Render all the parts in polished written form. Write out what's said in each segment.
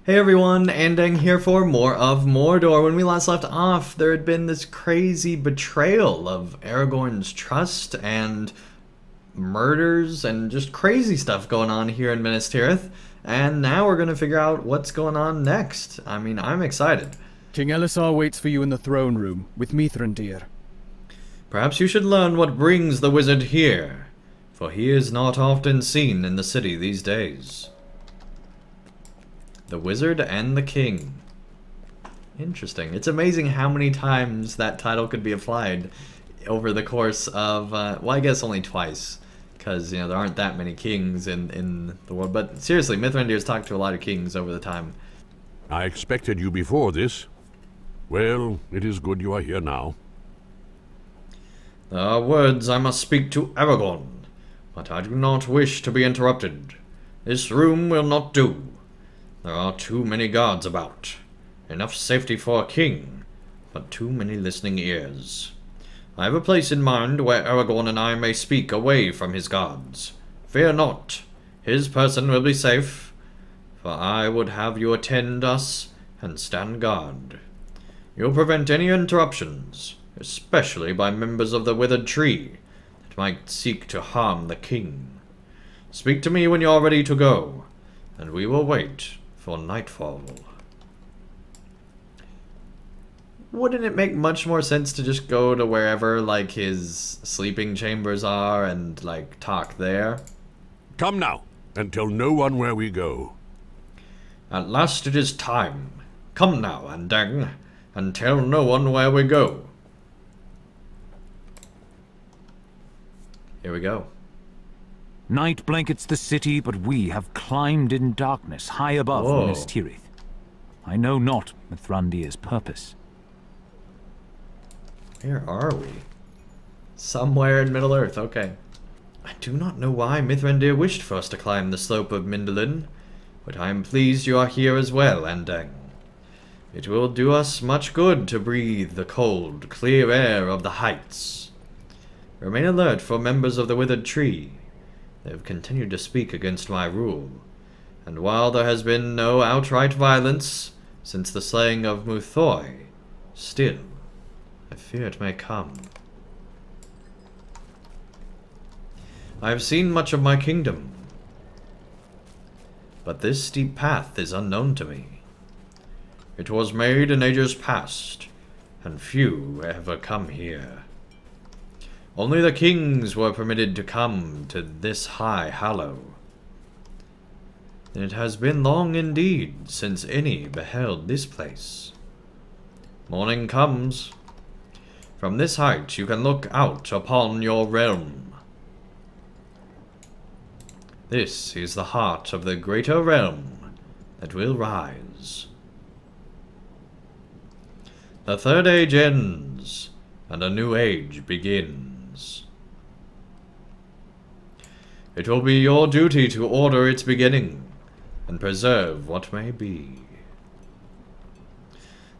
Hey everyone, Andang here for more of Mordor. When we last left off, there had been this crazy betrayal of Aragorn's trust and murders and just crazy stuff going on here in Minas Tirith. And now we're going to figure out what's going on next. I mean, I'm excited. King Elisar waits for you in the throne room with Mithrandir. Perhaps you should learn what brings the wizard here, for he is not often seen in the city these days. The Wizard and the King. Interesting. It's amazing how many times that title could be applied over the course of, well, I guess only twice. Because, you know, there aren't that many kings in the world. But seriously, Mithrandir's talked to a lot of kings over the time. I expected you before this. Well, it is good you are here now. There are words I must speak to Aragorn, but I do not wish to be interrupted. This room will not do. There are too many guards about. Enough safety for a king, but too many listening ears. I have a place in mind where Aragorn and I may speak away from his guards. Fear not, his person will be safe, for I would have you attend us and stand guard. You'll prevent any interruptions, especially by members of the Withered Tree that might seek to harm the king. Speak to me when you're ready to go, and we will wait for nightfall. Wouldn't it make much more sense to just go to wherever, like, his sleeping chambers are and, like, talk there? Come now, and tell no one where we go. At last it is time. Come now, Andang, and tell no one where we go. Here we go. Night blankets the city, but we have climbed in darkness high above Minas Tirith. I know not Mithrandir's purpose. Where are we? Somewhere in Middle-earth, okay. I do not know why Mithrandir wished for us to climb the slope of Mindolin, but I am pleased you are here as well, Andang. It will do us much good to breathe the cold, clear air of the heights. Remain alert for members of the Withered Tree. They have continued to speak against my rule, and while there has been no outright violence since the slaying of Muthoi, still, I fear it may come. I have seen much of my kingdom, but this steep path is unknown to me. It was made in ages past, and few ever come here. Only the kings were permitted to come to this high hallow. And it has been long indeed since any beheld this place. Morning comes. From this height you can look out upon your realm. This is the heart of the greater realm that will rise. The third age ends, and a new age begins. It will be your duty to order its beginning, and preserve what may be.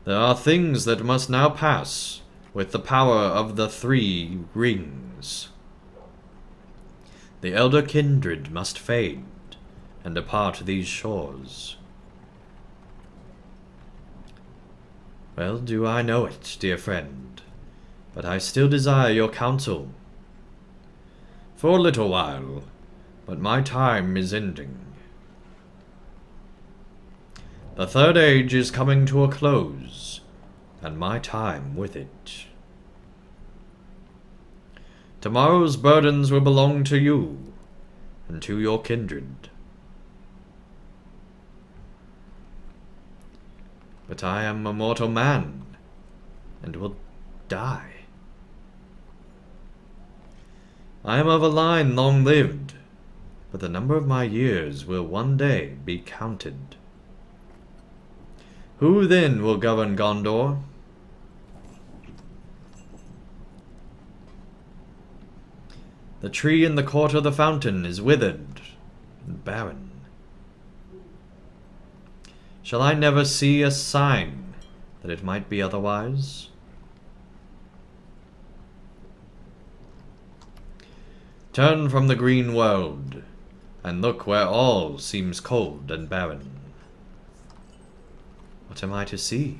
There are things that must now pass with the power of the 3 rings. The elder kindred must fade, and depart these shores. Well, do I know it, dear friend, but I still desire your counsel. For a little while, but my time is ending. The third age is coming to a close, and my time with it. Tomorrow's burdens will belong to you, and to your kindred. But I am a mortal man, and will die. I am of a line long-lived, but the number of my years will one day be counted. Who then will govern Gondor? The tree in the court of the fountain is withered and barren. Shall I never see a sign that it might be otherwise? Turn from the green world, and look where all seems cold and barren. What am I to see?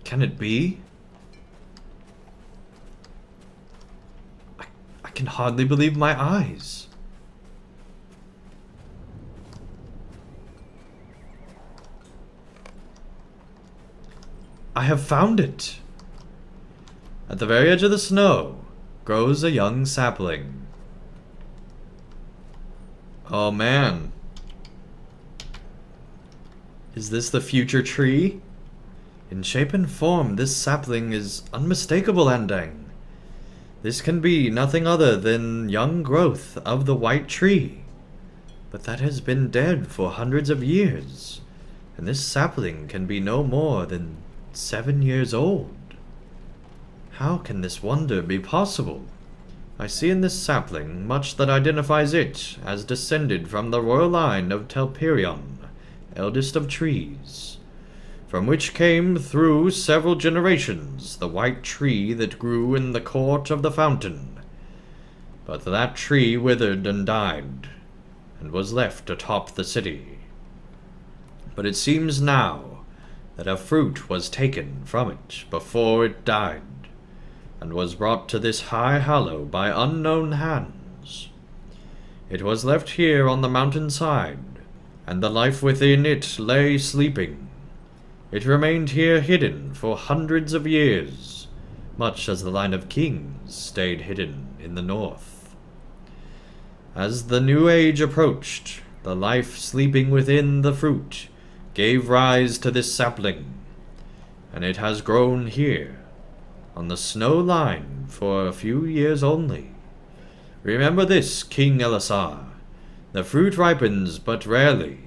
Can it be? I can hardly believe my eyes. I have found it. At the very edge of the snow grows a young sapling. Oh man. Is this the future tree? In shape and form, this sapling is unmistakable, Andang. This can be nothing other than young growth of the white tree. But that has been dead for hundreds of years, and this sapling can be no more than 7 years old. How can this wonder be possible? I see in this sapling much that identifies it as descended from the royal line of Telperion, eldest of trees, from which came through several generations the white tree that grew in the court of the fountain. But that tree withered and died, and was left atop the city. But it seems now that a fruit was taken from it before it died, and was brought to this high hollow by unknown hands. It was left here on the mountainside, and the life within it lay sleeping. It remained here hidden for hundreds of years, much as the line of kings stayed hidden in the north. As the new age approached, the life sleeping within the fruit gave rise to this sapling, and it has grown here, on the snow line, for a few years only. Remember this, King Elisar. The fruit ripens but rarely,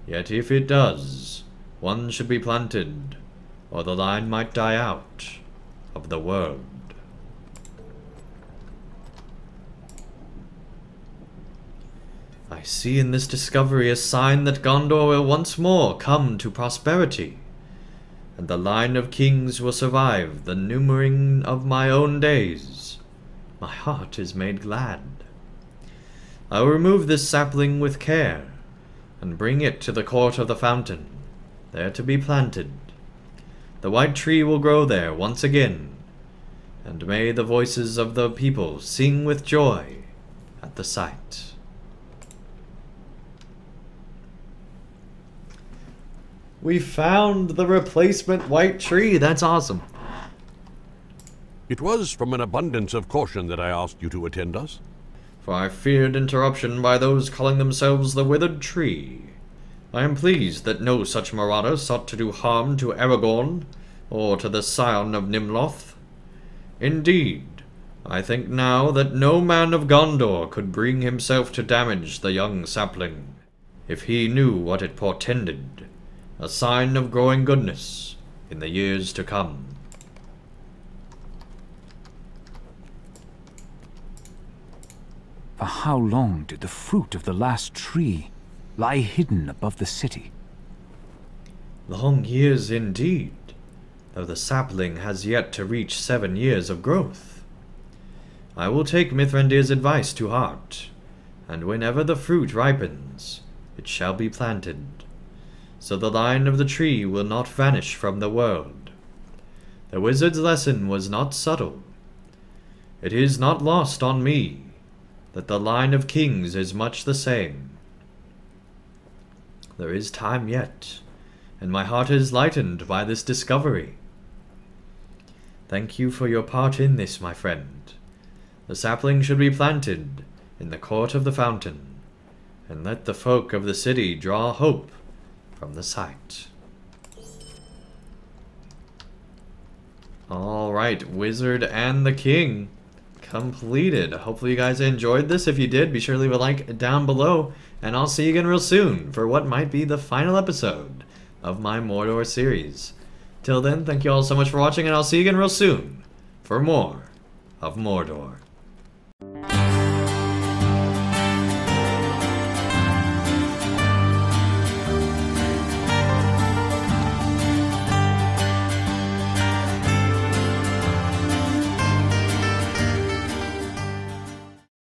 yet if it does, one should be planted, or the line might die out of the world. I see in this discovery a sign that Gondor will once more come to prosperity, and the line of kings will survive the numbering of my own days. My heart is made glad. I will remove this sapling with care, and bring it to the court of the fountain, there to be planted. The white tree will grow there once again, and may the voices of the people sing with joy at the sight. We found the replacement white tree. That's awesome. It was from an abundance of caution that I asked you to attend us. For I feared interruption by those calling themselves the Withered Tree. I am pleased that no such marauder sought to do harm to Aragorn, or to the scion of Nimloth. Indeed, I think now that no man of Gondor could bring himself to damage the young sapling, if he knew what it portended, a sign of growing goodness in the years to come. For how long did the fruit of the last tree lie hidden above the city? Long years indeed, though the sapling has yet to reach 7 years of growth. I will take Mithrandir's advice to heart, and whenever the fruit ripens, it shall be planted, so the line of the tree will not vanish from the world. The wizard's lesson was not subtle. It is not lost on me that the line of kings is much the same. There is time yet, and my heart is lightened by this discovery. Thank you for your part in this, my friend. The sapling should be planted in the court of the fountain, and let the folk of the city draw hope from the sight. Alright, Wizard and the King completed. Hopefully you guys enjoyed this. If you did, be sure to leave a like down below, and I'll see you again real soon for what might be the final episode of my Mordor series. Till then, thank you all so much for watching, and I'll see you again real soon for more of Mordor.